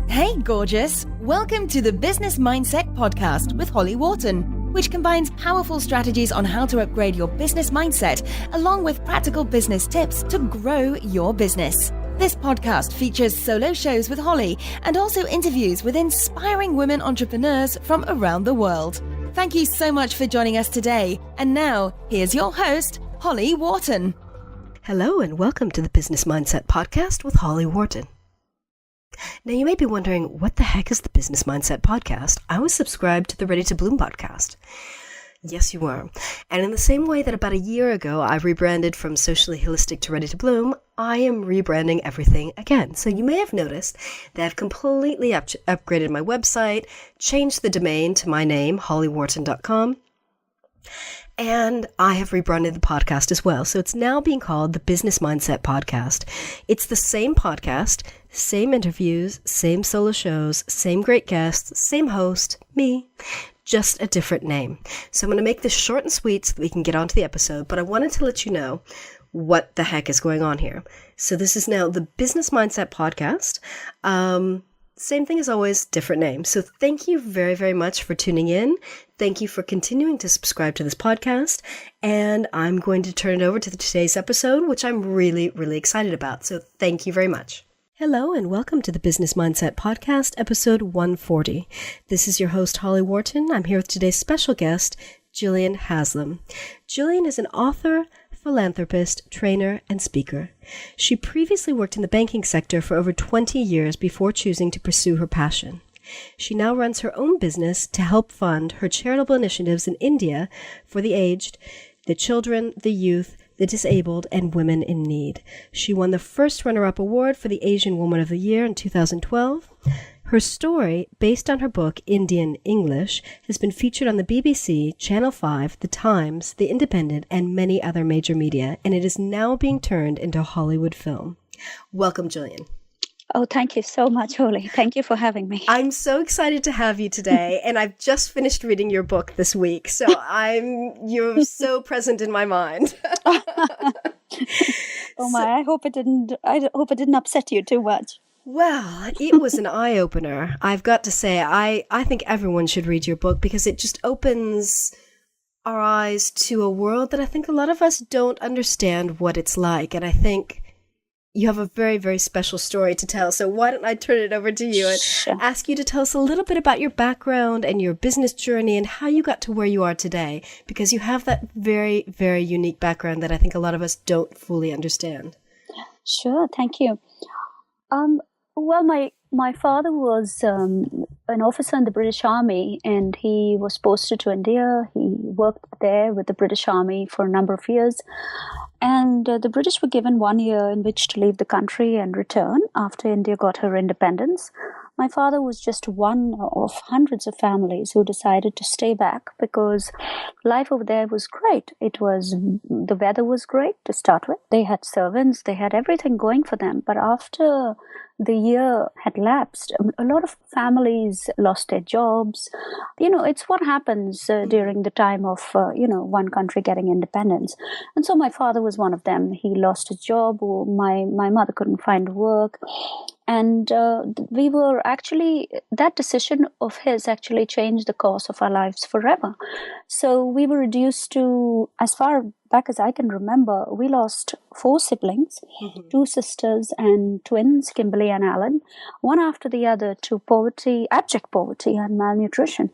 Hey, gorgeous! Welcome to the Business Mindset Podcast with Holly Worton, which combines powerful strategies on how to upgrade your business mindset, along with practical business tips to grow your business. This podcast features solo shows with Holly and also interviews with inspiring women entrepreneurs from around the world. Thank you so much for joining us today. And now, here's your host, Holly Worton. Hello and welcome to the Business Mindset Podcast with Holly Worton. Now you may be wondering, what the heck is the Business Mindset Podcast? I was subscribed to the Ready to Bloom podcast. Yes, you were. And in the same way that about a year ago I rebranded from Socially Holistic to Ready to Bloom, I am rebranding everything again. So you may have noticed that I've completely upgraded my website, changed the domain to my name, hollyworton.com, and I have rebranded the podcast as well. So it's now being called the Business Mindset Podcast. It's the same podcast, same interviews, same solo shows, same great guests, same host, me, just a different name. So I'm going to make this short and sweet so that we can get on to the episode, but I wanted to let you know what the heck is going on here. So this is now the Business Mindset Podcast. Same thing as always, different name. So thank you very, very much for tuning in. Thank you for continuing to subscribe to this podcast. And I'm going to turn it over to today's episode, which I'm really, really excited about. So thank you very much. Hello and welcome to the Business Mindset Podcast, episode 140. This is your host, Holly Worton. I'm here with today's special guest, Jillian Haslam. Jillian is an author, philanthropist, trainer, and speaker. She previously worked in the banking sector for over 20 years before choosing to pursue her passion. She now runs her own business to help fund her charitable initiatives in India for the aged, the children, the youth, the disabled, and women in need. She won the first runner-up award for the Asian Woman of the Year in 2012. Her story, based on her book, Indian English, has been featured on the BBC, Channel 5, The Times, The Independent, and many other major media, and it is now being turned into a Hollywood film. Welcome, Jillian. Oh, thank you so much, Holly. Thank you for having me. I'm so excited to have you today, and I've just finished reading your book this week, so you're so present in my mind. Oh my, I hope it didn't upset you too much. Well, it was an eye-opener. I've got to say, I think everyone should read your book because it just opens our eyes to a world that I think a lot of us don't understand what it's like. And I think you have a very, very special story to tell. So why don't I turn it over to you and ask you to tell us a little bit about your background and your business journey and how you got to where you are today, because you have that very, very unique background that I think a lot of us don't fully understand. Sure, thank you. Well, my father was an officer in the British Army, and he was posted to India. He worked there with the British Army for a number of years. And the British were given 1 year in which to leave the country and return after India got her independence. My father was just one of hundreds of families who decided to stay back because life over there was great. The weather was great to start with. They had servants, they had everything going for them. But after the year had lapsed, a lot of families lost their jobs. It's what happens during the time of, one country getting independence. And so my father was one of them. He lost his job. My mother couldn't find work. And we were that decision of his actually changed the course of our lives forever. So we were reduced to, as far back as I can remember, we lost 4 siblings, 2 sisters and twins, Kimberly and Alan, one after the other to poverty, abject poverty and malnutrition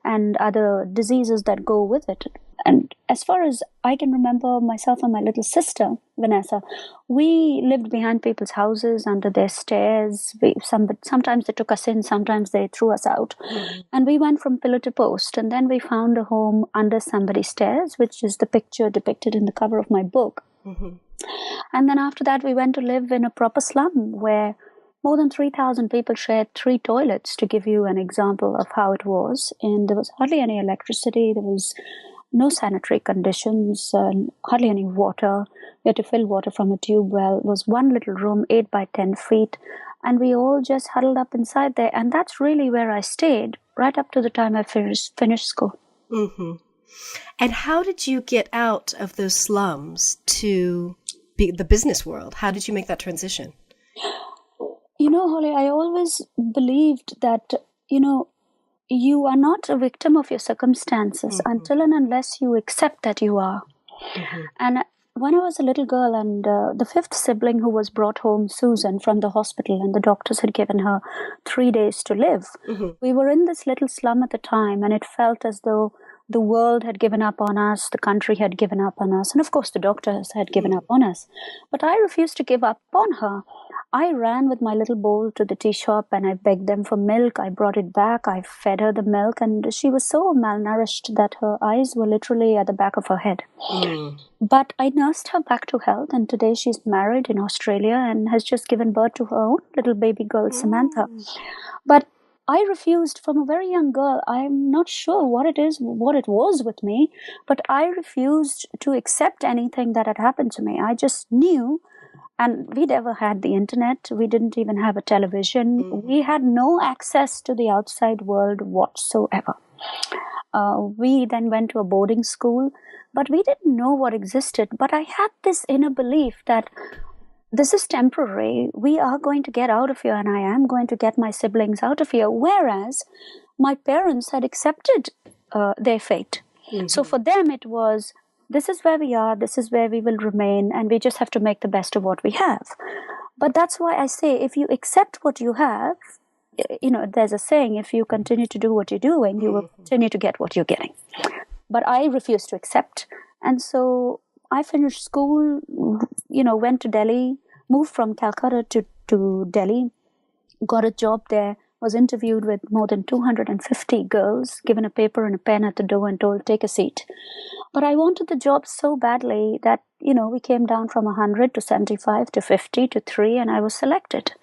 and other diseases that go with it. And as far as I can remember, myself and my little sister, Vanessa, we lived behind people's houses, under their stairs. Sometimes they took us in, sometimes they threw us out. And we went from pillar to post. And then we found a home under somebody's stairs, which is the picture depicted in the cover of my book. And then after that, we went to live in a proper slum where more than 3,000 people shared 3 toilets, to give you an example of how it was. And there was hardly any electricity. There was no sanitary conditions, hardly any water. We had to fill water from a tube well. It was one little room, 8 by 10 feet. And we all just huddled up inside there. And that's really where I stayed, right up to the time I finished school. And how did you get out of those slums to the business world? How did you make that transition? Holly, I always believed that, you know, you are not a victim of your circumstances until and unless you accept that you are. And when I was a little girl, and the fifth sibling who was brought home, Susan, from the hospital, and the doctors had given her 3 days to live, we were in this little slum at the time, and it felt as though the world had given up on us, the country had given up on us, and of course the doctors had given up on us. But I refused to give up on her. I ran with my little bowl to the tea shop and I begged them for milk. I brought it back. I fed her the milk, and she was so malnourished that her eyes were literally at the back of her head. But I nursed her back to health, and today she's married in Australia and has just given birth to her own little baby girl, Samantha. But I refused from a very young girl. I'm not sure what it was with me, but I refused to accept anything that had happened to me. I just knew. And we never had the internet. We didn't even have a television. We had no access to the outside world whatsoever. We then went to a boarding school, but we didn't know what existed. But I had this inner belief that this is temporary. We are going to get out of here, and I am going to get my siblings out of here. Whereas my parents had accepted their fate. So for them, it was, this is where we are, this is where we will remain, and we just have to make the best of what we have. But that's why I say, if you accept what you have, there's a saying, if you continue to do what you're doing, you will continue to get what you're getting. But I refused to accept. And so I finished school, went to Delhi, moved from Calcutta to Delhi, got a job there, was interviewed with more than 250 girls, given a paper and a pen at the door and told, take a seat. But I wanted the job so badly that, we came down from 100 to 75 to 50 to 3, and I was selected.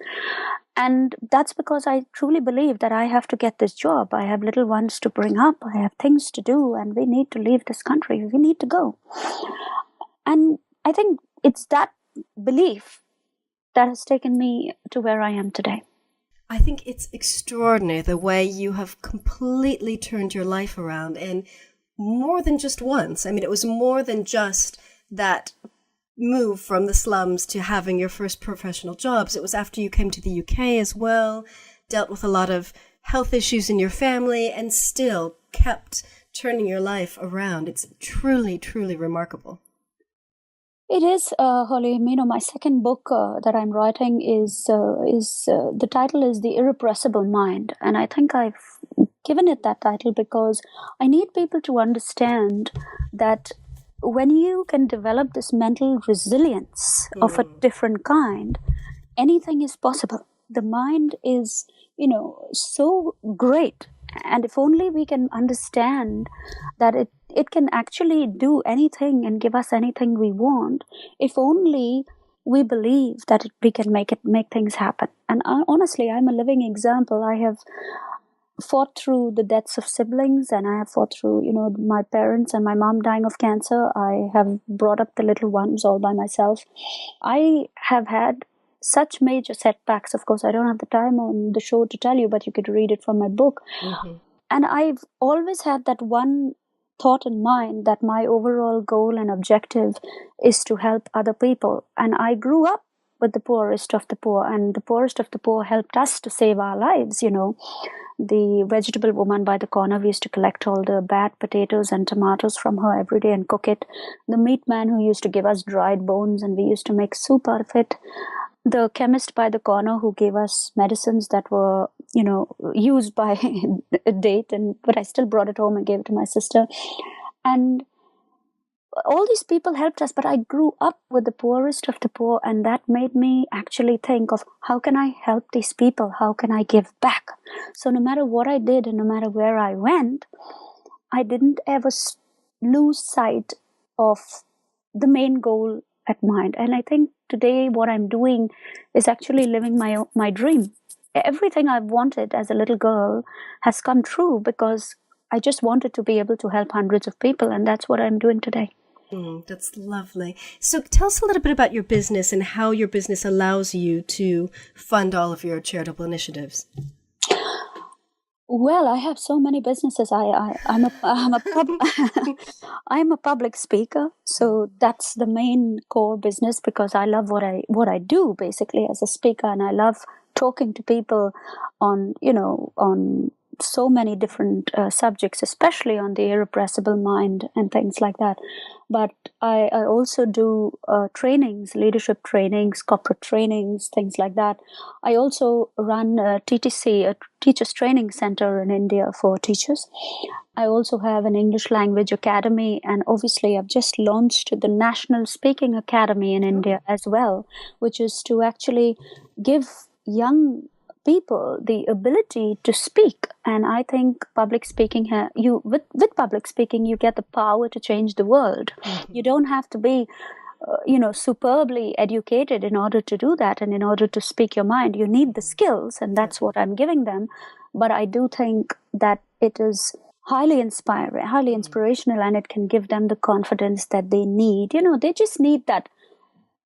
And that's because I truly believe that I have to get this job. I have little ones to bring up. I have things to do, and we need to leave this country. We need to go. And I think it's that belief that has taken me to where I am today. I think it's extraordinary the way you have completely turned your life around, and more than just once. I mean, it was more than just that move from the slums to having your first professional jobs. It was after you came to the UK as well, dealt with a lot of health issues in your family, and still kept turning your life around. It's truly, truly remarkable. It is, Holly. My second book that I'm writing is the title is The Irrepressible Mind, and I think I've given it that title because I need people to understand that when you can develop this mental resilience of a different kind, anything is possible. The mind is, so great, and if only we can understand that it can actually do anything and give us anything we want, if only we believe that we can make things happen. And honestly, I'm a living example. I have fought through the deaths of siblings, and I have fought through, my parents and my mom dying of cancer. I have brought up the little ones all by myself. I have had such major setbacks. Of course, I don't have the time on the show to tell you, but you could read it from my book. And I've always had that one thought in mind, that my overall goal and objective is to help other people. And I grew up with the poorest of the poor, and the poorest of the poor helped us to save our lives. The vegetable woman by the corner, we used to collect all the bad potatoes and tomatoes from her every day and cook it. The meat man who used to give us dried bones, and we used to make soup out of it. The chemist by the corner who gave us medicines that were, used by a date, but I still brought it home and gave it to my sister. And all these people helped us, but I grew up with the poorest of the poor, and that made me actually think of, how can I help these people? How can I give back? So no matter what I did and no matter where I went, I didn't ever lose sight of the main goal at mind. And I think today what I'm doing is actually living my dream. Everything I've wanted as a little girl has come true because I just wanted to be able to help hundreds of people, and that's what I'm doing today. That's lovely. So tell us a little bit about your business and how your business allows you to fund all of your charitable initiatives. Well, I have so many businesses. I'm a public speaker, so that's the main core business because I love what I do basically as a speaker, and I love talking to people on, on so many different subjects, especially on the irrepressible mind and things like that. But I also do trainings, leadership trainings, corporate trainings, things like that. I also run a TTC, a Teachers Training Center in India for teachers. I also have an English Language Academy, and obviously I've just launched the National Speaking Academy in India as well, which is to actually give young people the ability to speak. And I think public speaking, with public speaking, you get the power to change the world. You don't have to be superbly educated in order to do that, and in order to speak your mind. You need the skills, and that's what I'm giving them. But I do think that it is highly inspiring, highly inspirational, and it can give them the confidence that they need. They just need that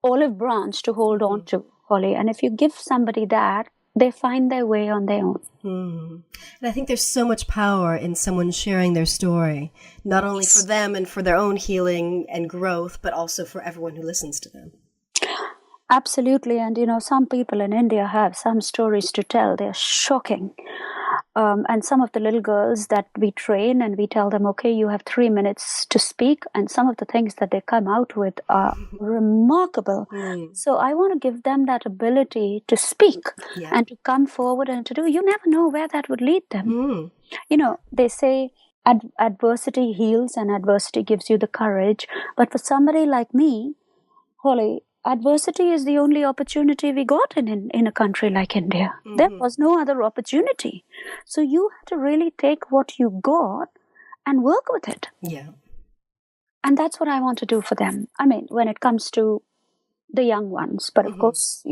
olive branch to hold on to, Holly. And if you give somebody that, they find their way on their own. And I think there's so much power in someone sharing their story, not only for them and for their own healing and growth, but also for everyone who listens to them. Absolutely. And, some people in India have some stories to tell. They're shocking. And some of the little girls that we train, and we tell them, okay, you have 3 minutes to speak. And some of the things that they come out with are remarkable. So I want to give them that ability to speak and to come forward and to do. You never know where that would lead them. They say adversity heals and adversity gives you the courage. But for somebody like me, Holly, adversity is the only opportunity we got in a country like India. There was no other opportunity. So you had to really take what you got and work with it. Yeah. And that's what I want to do for them. I mean, when it comes to the young ones. But of course,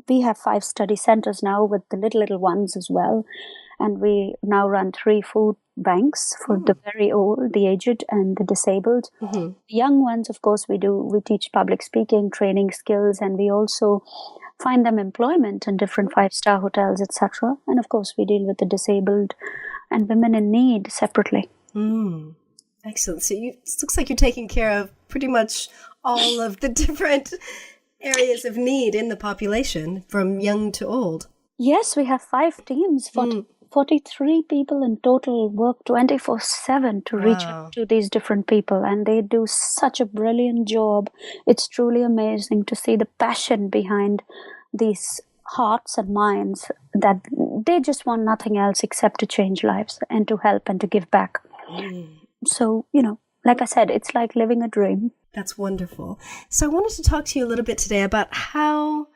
we have 5 study centers now with the little ones as well. And we now run 3 food banks for the very old, the aged, and the disabled. The young ones, of course, we teach public speaking, training skills, and we also find them employment in different 5-star hotels, etc. And of course, we deal with the disabled and women in need separately. Excellent. So it looks like you're taking care of pretty much all of the different areas of need in the population, from young to old. Yes, we have 5 teams. 43 people in total work 24/7 to reach out to these different people, and they do such a brilliant job. It's truly amazing to see the passion behind these hearts and minds, that they just want nothing else except to change lives and to help and to give back. So, like I said, it's like living a dream. That's wonderful. So I wanted to talk to you a little bit today about how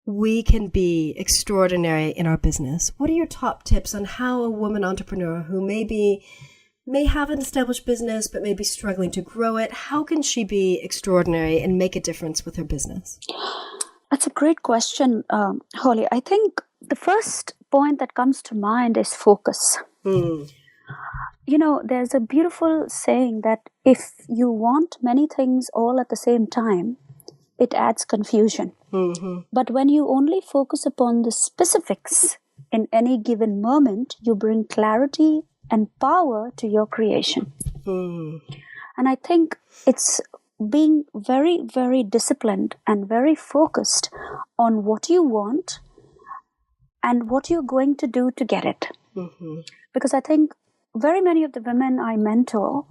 we can be extraordinary in our business. What are your top tips on how a woman entrepreneur who may have an established business but may be struggling to grow it, how can she be extraordinary and make a difference with her business? That's a great question, Holly. I think the first point that comes to mind is focus. There's a beautiful saying that if you want many things all at the same time, it adds confusion. But when you only focus upon the specifics in any given moment, you bring clarity and power to your creation. And I think it's being very, very disciplined and very focused on what you want and what you're going to do to get it. Because I think very many of the women I mentor,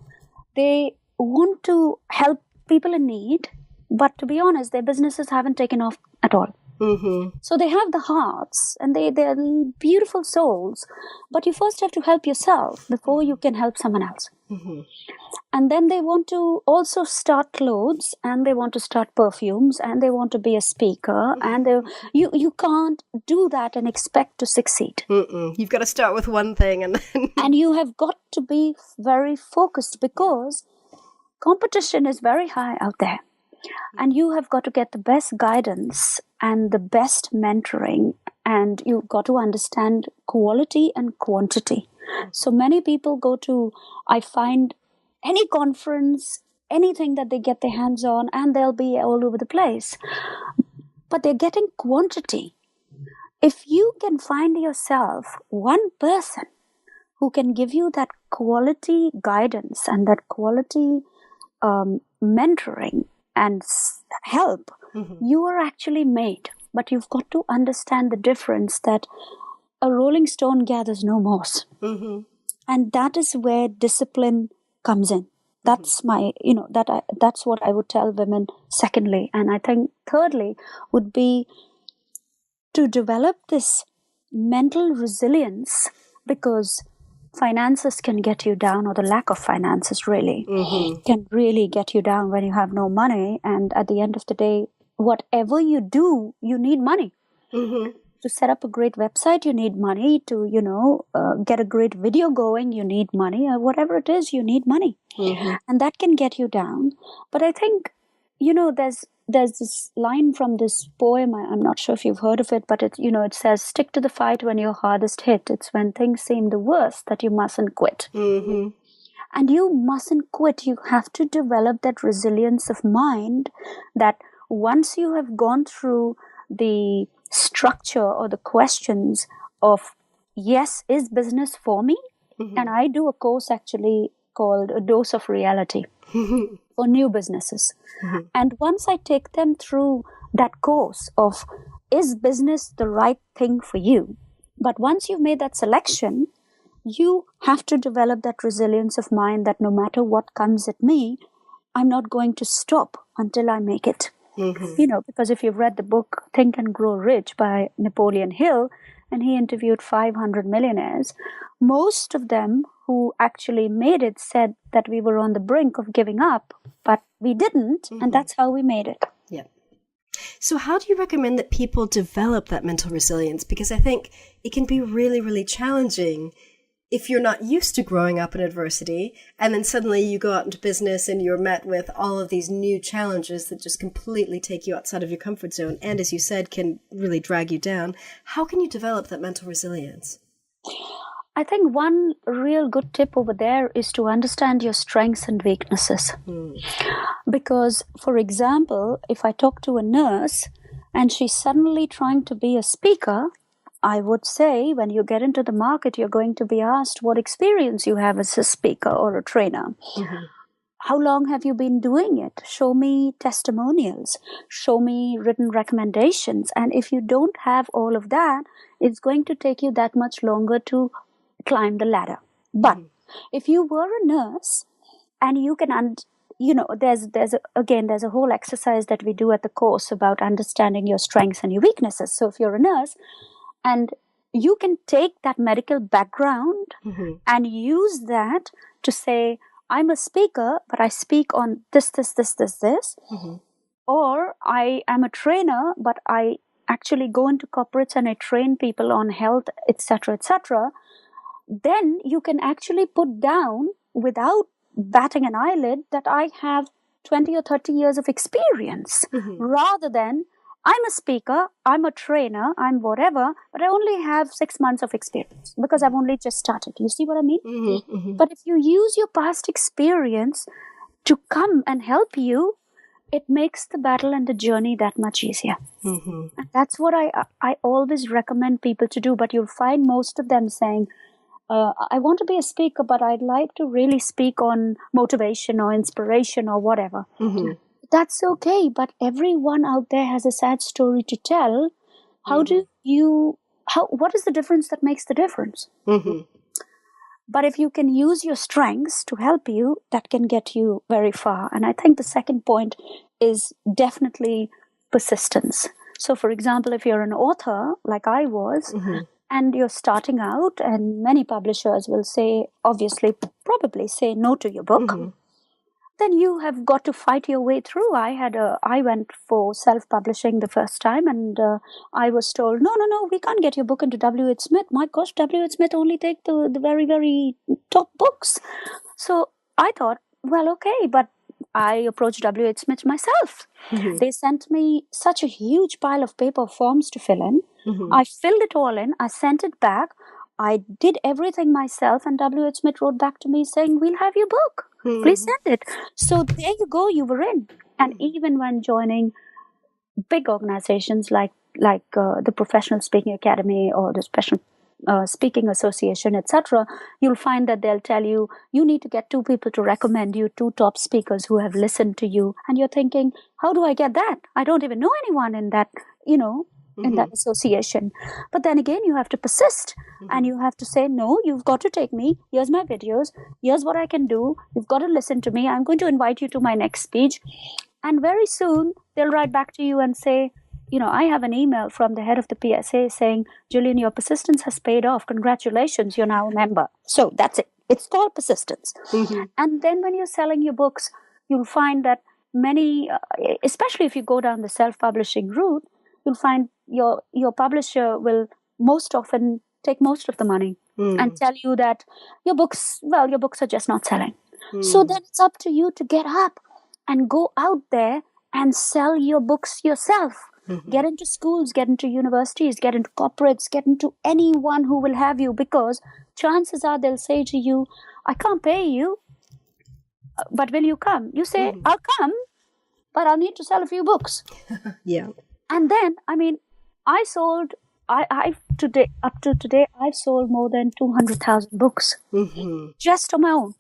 they want to help people in need, but to be honest, their businesses haven't taken off at all. So they have the hearts and they're beautiful souls, but you first have to help yourself before you can help someone else. And then they want to also start clothes, and they want to start perfumes, and they want to be a speaker, and you can't do that and expect to succeed. You've got to start with one thing, and then and you have got to be very focused, because competition is very high out there. And you have got to get the best guidance and the best mentoring, and you've got to understand quality and quantity. So many people go to, I find, any conference, anything that they get their hands on, and they'll be all over the place. But they're getting quantity. If you can find yourself one person who can give you that quality guidance and that quality mentoring and help, you are actually made. but you've got to understand the difference that a rolling stone gathers no moss. Mm-hmm. And that is where discipline comes in. That's my, that's what I would tell women. Secondly, and I think thirdly would be to develop this mental resilience, because finances can get you down, or the lack of finances really can really get you down when you have no money. And at the end of the day, whatever you do, you need money. To set up a great website, you need money. To, get a great video going, you need money. Or whatever it is, you need money. And that can get you down. But I think, there's this line from this poem. I'm not sure if you've heard of it, but it says, stick to the fight when you're hardest hit. It's when things seem the worst that you mustn't quit. And you mustn't quit. You have to develop that resilience of mind that once you have gone through the structure or the questions of, yes, is business for me? And I do a course actually called A Dose of Reality for new businesses. And once I take them through that course of, is business the right thing for you? But once you've made that selection, you have to develop that resilience of mind that no matter what comes at me, I'm not going to stop until I make it. Because if you've read the book Think and Grow Rich by Napoleon Hill, and he interviewed 500 millionaires, most of them who actually made it said that we were on the brink of giving up, but we didn't, and that's how we made it. Yeah. So how do you recommend that people develop that mental resilience? Because I think it can be really, really challenging if you're not used to growing up in adversity, and then suddenly you go out into business and you're met with all of these new challenges that just completely take you outside of your comfort zone and, as you said, can really drag you down. How can you develop that mental resilience? I think one real good tip over there is to understand your strengths and weaknesses. Because, for example, if I talk to a nurse and she's suddenly trying to be a speaker, I would say when you get into the market, you're going to be asked what experience you have as a speaker or a trainer. How long have you been doing it? Show me testimonials. Show me written recommendations. And if you don't have all of that, it's going to take you that much longer to climb the ladder. But if you were a nurse and you can, there's a whole exercise that we do at the course about understanding your strengths and your weaknesses. So if you're a nurse, and you can take that medical background and use that to say, I'm a speaker, but I speak on this. Or I am a trainer, but I actually go into corporates and I train people on health, etc., etc. Then you can actually put down, without batting an eyelid, that I have 20 or 30 years of experience, rather than I'm a speaker, I'm a trainer, I'm whatever, but I only have 6 months of experience because I've only just started. You see what I mean? But if you use your past experience to come and help you, it makes the battle and the journey that much easier. And that's what I always recommend people to do. But you'll find most of them saying, I want to be a speaker, but I'd like to really speak on motivation or inspiration or whatever. That's okay, but everyone out there has a sad story to tell. What is the difference that makes the difference? But if you can use your strengths to help you, that can get you very far. And I think the second point is definitely persistence. So, for example, if you're an author, like I was, and you're starting out, and many publishers will say, probably say no to your book, then you have got to fight your way through. I went for self-publishing the first time, and I was told, no, we can't get your book into W.H. Smith. My gosh, W.H. Smith only take the very, very top books. So I thought, well, okay, but I approached W.H. Smith myself. They sent me such a huge pile of paper forms to fill in. I filled it all in. I sent it back. I did everything myself, and W.H. Smith wrote back to me saying, we'll have your book. Please send it. So there you go, you were in. And even when joining big organizations like the Professional Speaking Academy or the Special Speaking Association, etc., you'll find that they'll tell you, you need to get 2 people to recommend you, 2 top speakers who have listened to you. And you're thinking, how do I get that? I don't even know anyone in that, in that association. But then again, you have to persist and you have to say, no, you've got to take me. Here's my videos. Here's what I can do. You've got to listen to me. I'm going to invite you to my next speech. And very soon they'll write back to you and say, I have an email from the head of the PSA saying, Jillian, your persistence has paid off. Congratulations, you're now a member. So that's it. It's called persistence. And then when you're selling your books, you'll find that many, especially if you go down the self-publishing route, you'll find your publisher will most often take most of the money and tell you that your books are just not selling. So then it's up to you to get up and go out there and sell your books yourself. Get into schools, get into universities, get into corporates, get into anyone who will have you, because chances are they'll say to you, I can't pay you, but will you come? You say, I'll come, but I'll need to sell a few books. Yeah. And then, I've today, up to today, I've sold more than 200,000 books just on my own.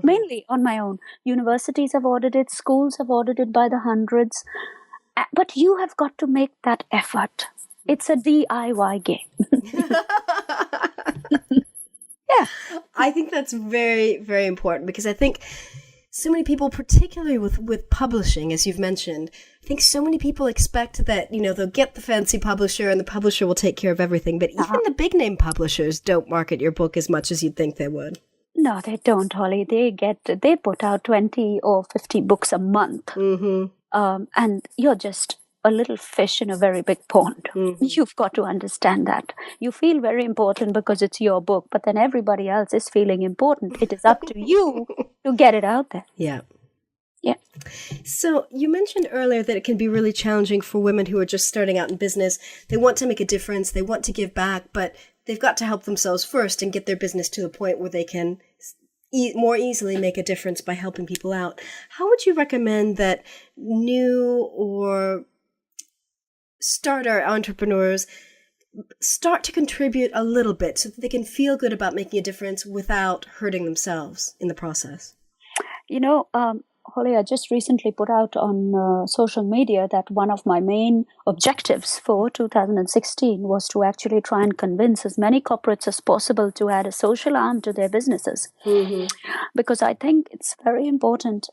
Mainly on my own. Universities have ordered it, schools have ordered it by the hundreds. But you have got to make that effort. It's a DIY game. Yeah. I think that's very, very important, because I think so many people, particularly with publishing, as you've mentioned, I think so many people expect that, they'll get the fancy publisher and the publisher will take care of everything. But even the big name publishers don't market your book as much as you'd think they would. No, they don't, Holly. They put out 20 or 50 books a month. And you're just a little fish in a very big pond. You've got to understand that. You feel very important because it's your book, but then everybody else is feeling important. It is up to you to get it out there. Yeah. Yeah. So you mentioned earlier that it can be really challenging for women who are just starting out in business. They want to make a difference. They want to give back, but they've got to help themselves first and get their business to the point where they can more easily make a difference by helping people out. How would you recommend that new or starter entrepreneurs start to contribute a little bit so that they can feel good about making a difference without hurting themselves in the process? Holly, I just recently put out on social media that one of my main objectives for 2016 was to actually try and convince as many corporates as possible to add a social arm to their businesses. Because I think it's very important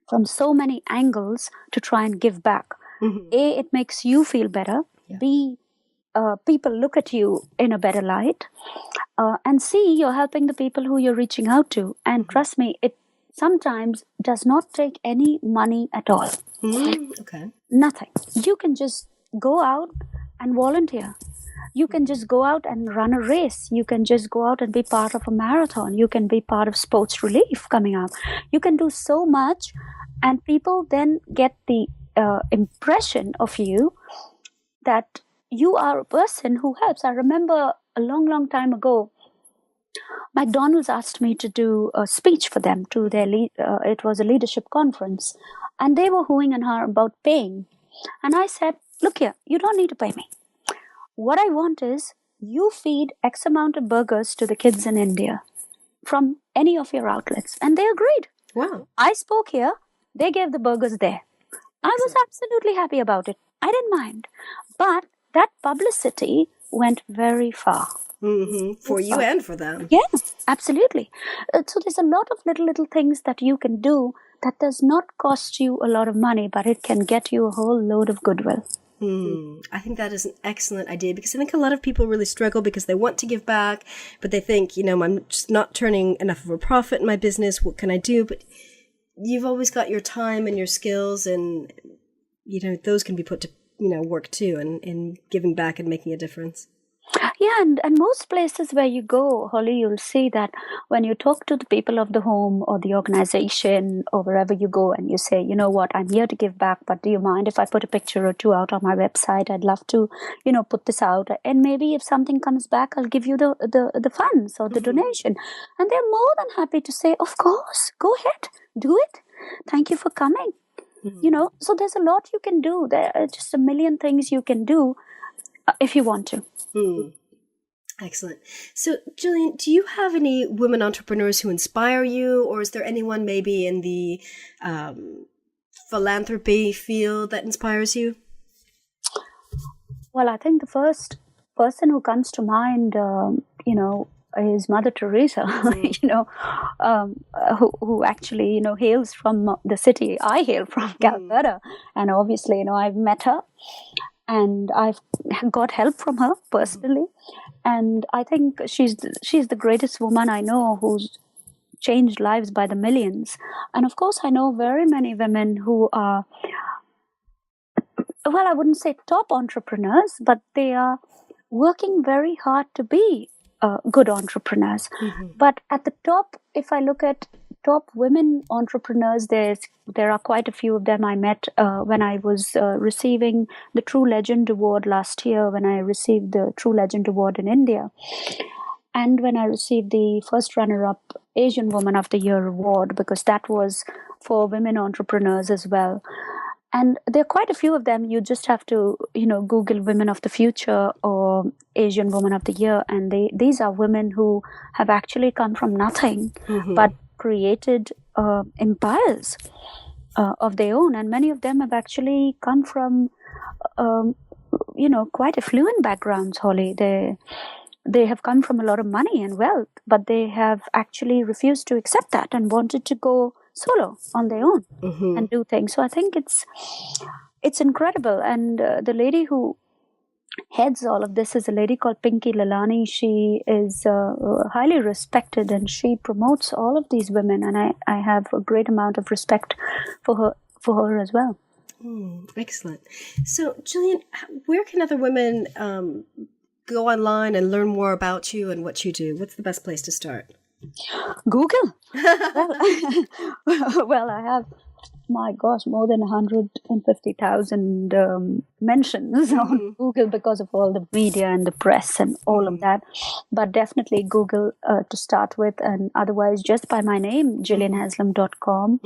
from so many angles to try and give back. A, it makes you feel better. Yeah. B, people look at you in a better light. And C, you're helping the people who you're reaching out to. And trust me, it sometimes does not take any money at all. Okay. Nothing. You can just go out and volunteer. You can just go out and run a race. You can just go out and be part of a marathon. You can be part of Sports Relief coming up. You can do so much, and people then get the impression of you that you are a person who helps. I remember a long, long time ago, McDonald's asked me to do a speech for them to their it was a leadership conference, and they were hooing and hawing about paying. And I said, look here, you don't need to pay me. What I want is you feed X amount of burgers to the kids in India from any of your outlets. And they agreed. Wow. I spoke here, they gave the burgers there. I was absolutely happy about it. I didn't mind. But that publicity went very far. For you and for them. Yeah, absolutely. So there's a lot of little things that you can do that does not cost you a lot of money, but it can get you a whole load of goodwill. I think that is an excellent idea, because I think a lot of people really struggle because they want to give back, but they think, I'm just not turning enough of a profit in my business. What can I do? But you've always got your time and your skills, and, those can be put to, work too, in giving back and making a difference. Yeah, and most places where you go, Holly, you'll see that when you talk to the people of the home or the organization or wherever you go and you say, you know what, I'm here to give back, but do you mind if I put a picture or two out on my website? I'd love to, put this out. And maybe if something comes back, I'll give you the funds or the donation. And they're more than happy to say, of course, go ahead, do it. Thank you for coming. So there's a lot you can do. There are just a million things you can do if you want to. Excellent. So, Jillian, do you have any women entrepreneurs who inspire you, or is there anyone maybe in the philanthropy field that inspires you? Well, I think the first person who comes to mind, is Mother Teresa, who actually, hails from the city I hail from, Calcutta. And obviously, I've met her and I've got help from her personally. And I think she's the greatest woman I know who's changed lives by the millions. And of course, I know very many women who are, well, I wouldn't say top entrepreneurs, but they are working very hard to be good entrepreneurs. But at the top, if I look at top women entrepreneurs, there are quite a few of them I met when I was receiving the True Legend Award last year, when I received the True Legend Award in India, and when I received the first runner-up Asian Woman of the Year award, because that was for women entrepreneurs as well. And there are quite a few of them. You just have to, Google Women of the Future or Asian Woman of the Year. And these are women who have actually come from nothing, but created empires of their own. And many of them have actually come from, quite affluent backgrounds, Holly. They have come from a lot of money and wealth, but they have actually refused to accept that and wanted to go solo on their own and do things. So I think it's incredible. And the lady who heads all of this is a lady called Pinky Lalani. She is highly respected and she promotes all of these women. And I have a great amount of respect for her as well. Excellent. So, Jillian, where can other women go online and learn more about you and what you do? What's the best place to start? Google. Well, I have, my gosh, more than 150,000 mentions on Google because of all the media and the press and all of that. But definitely Google to start with, and otherwise just by my name, JillianHaslam.com.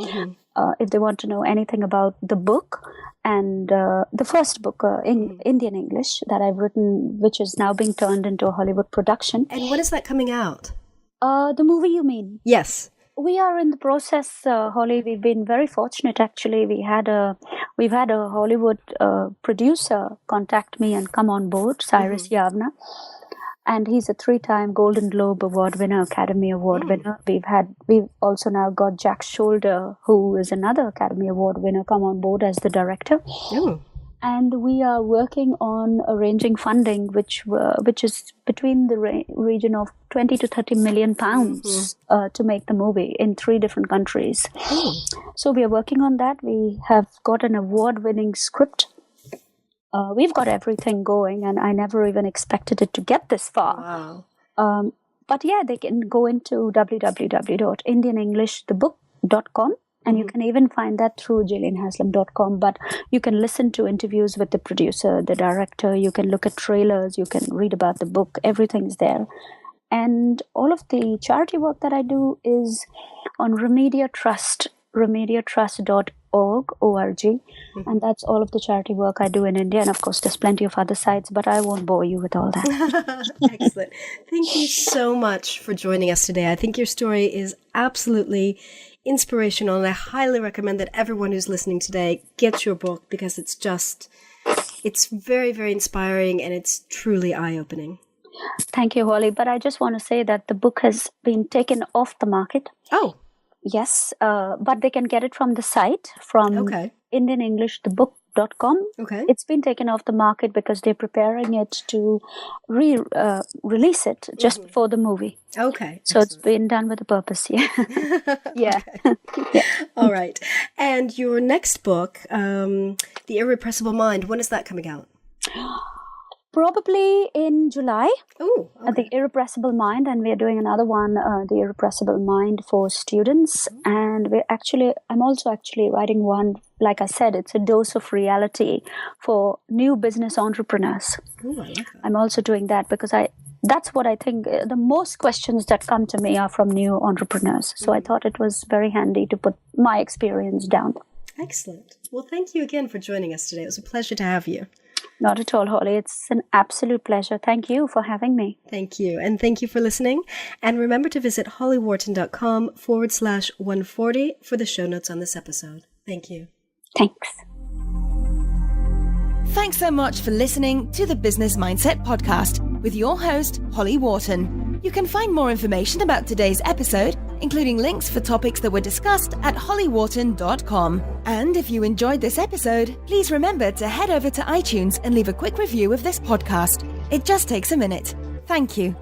If they want to know anything about the book and the first book in Indian English that I've written, which is now being turned into a Hollywood production. And when is that coming out? The movie, you mean? Yes. We are in the process, Holly. We've been very fortunate, actually. We've had a Hollywood producer contact me and come on board, Cyrus Yavna. And he's a 3-time Golden Globe Award winner, Academy Award winner. We've also now got Jack Shoulder, who is another Academy Award winner, come on board as the director. And we are working on arranging funding, which is between the region of 20 to 30 million pounds to make the movie in 3 different countries. So we are working on that. We have got an award-winning script. We've got everything going, and I never even expected it to get this far. Wow. But yeah, they can go into www.indianenglishthebook.com. And you can even find that through JillianHaslam.com. But you can listen to interviews with the producer, the director. You can look at trailers. You can read about the book. Everything's there. And all of the charity work that I do is on Remedia Trust, remediatrust.org, and that's all of the charity work I do in India. And of course, there's plenty of other sites, but I won't bore you with all that. Excellent. Thank you so much for joining us today. I think your story is absolutely inspirational, and I highly recommend that everyone who's listening today gets your book, because it's very, very inspiring and it's truly eye-opening. Thank you, Holly. But I just want to say that the book has been taken off the market. Oh. Yes, but they can get it from the site, from IndianEnglishTheBook.com. Okay. It's been taken off the market because they're preparing it to release it just before the movie. Okay. So It's been done with a purpose, yeah. Yeah. Yeah. All right. And your next book, The Irrepressible Mind, when is that coming out? Probably in July. Oh, okay. The Irrepressible Mind, and we're doing another one, The Irrepressible Mind for students. And I'm also actually writing one, like I said, it's a dose of reality for new business entrepreneurs. Oh, I like that. I'm also doing that because that's what I think the most questions that come to me are from new entrepreneurs. So I thought it was very handy to put my experience down. Excellent. Well, thank you again for joining us today. It was a pleasure to have you. Not at all, Holly. It's an absolute pleasure. Thank you for having me. Thank you. And thank you for listening. And remember to visit hollyworton.com/140 for the show notes on this episode. Thank you. Thanks. Thanks Thanks so much for listening to the Business Mindset Podcast with your host, Holly Worton. You can find more information about today's episode, including links for topics that were discussed at hollywharton.com. And if you enjoyed this episode, please remember to head over to iTunes and leave a quick review of this podcast. It just takes a minute. Thank you.